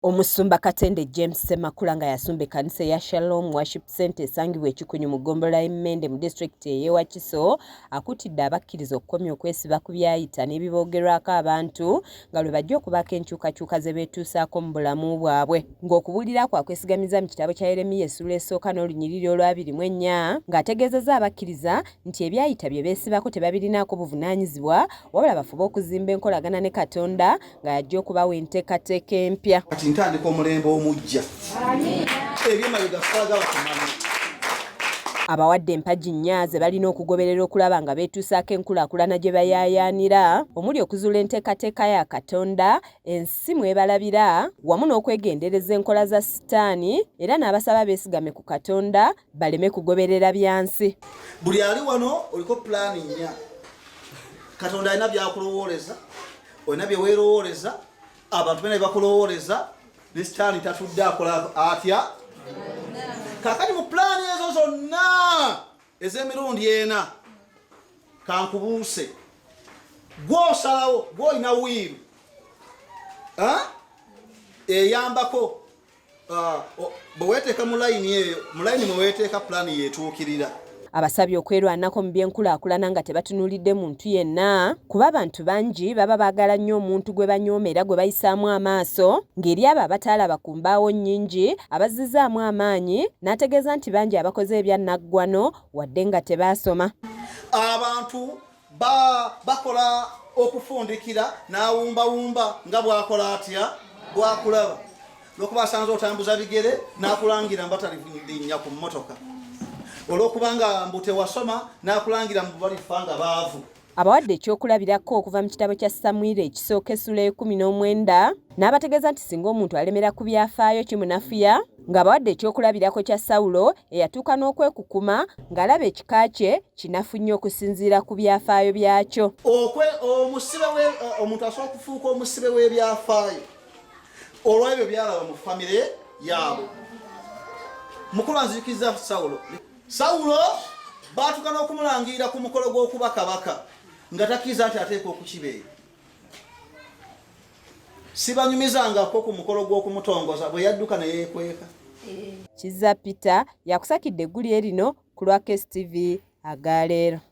Omusumba Katende James Ssemakula nga yasumba ekkanisa ya Shalom Worship Center esangibwa ekikunyu mu ggombolola y'Emmende mu disitulikiti ey'e Wakiso akutidde abakkiriza okukomya okwesiba ku byayita n'ebiboogerwako abantu nga lwe bajja okubaako enkyukakyuka ze beetuusaako mu bulamu bwabwe. Ng'okubuulira kwe akwesigamiza mu kitabo kya Yeremiya essula esooka n'olunyiriri olw'24 ng'ategeezezza abakkiriza nti ebyayita bye beesibako tebabirinaako buvunaanyizibwa wabula bafube okuzimba enkolagana ne Katonda nga yajja okubawa enteekateeka empya. Ntandika omulembe omujja. Ebyemabega twagala kumanya. Abawadde empagi nnya ze balina okugoberera okulaba nga beetuusaako enkulaakulana gye bayaayaanira omuli okuzuula enteekateeka ya Katonda, ensi mwebalabira wamu n'okwegendereza enkola za Sitaani era n'abasaba beesigame ku Katonda baleme kugoberera byansi. Buli ali wano oliko pulaani nnya. Katonda alina byakulowooleza, olina bye weerowooleza, abantu bena bakulowooleza, ne Sitaani tatudde akola atya. Kakati mu pulaani ezo zonna ez'emirundi ena kankubuuse gw'osalawo gw'olina wiiru eyambako bwe weeteeka mu layini eyo mu layini mwe weeteeka pulaani yeetuukirira. Abasabye okwerwanako mu by'enkulaakulana nga tebatunuulidde muntu yenna kuba abantu bangi baba baagala nnyo omuntu gwe banyoomera gwe bayisaamu amaaso ng'eri abo abataalaba ku mbaawo nnyingi abazzizaamu amaanyi n'ategeeza nti bangi abakoze ebyannaggwano wadde nga tebaasoma. Abantu bakola okufundikira n'awumbawumba nga bw'akola atya bw'akulaba lw'okuba asanze otambuza bigere n'akulangira mbatalirinnya ku mmotoka. Olw'okubanga mbu tewasoma n'akulangira mu balifa nga baavu. Abawadde ekyokulabirako okuva mu kitabo kya Samwiri ekisooka essula 19 n'abategeeza nti singa omuntu alemera ku byafaayo kimunafuya, ng'abawadde ekyokulabirako kya Sawulo eyatuuka n'okwekukuma ng'alaba ekika kye kinafu nnyo okusinziira ku byafaayo byakyo. Omuntu asobola okufuuka omusibe w'ebyafaayo olw'ebyo byalaba mu famire yaabwe. Mukulu anzikiriza Sawulo baatuka n'okumulangira ku mukolo gw'okuba kabaka nga takkiriza nti ateeka okukibeera. Sibanyumizangako ku mukolo gw'okumutongoza bwe yadduka ne yeekweka. Kizza Peter yakusakidde eggulire lino ku lwa KSTV aga leero.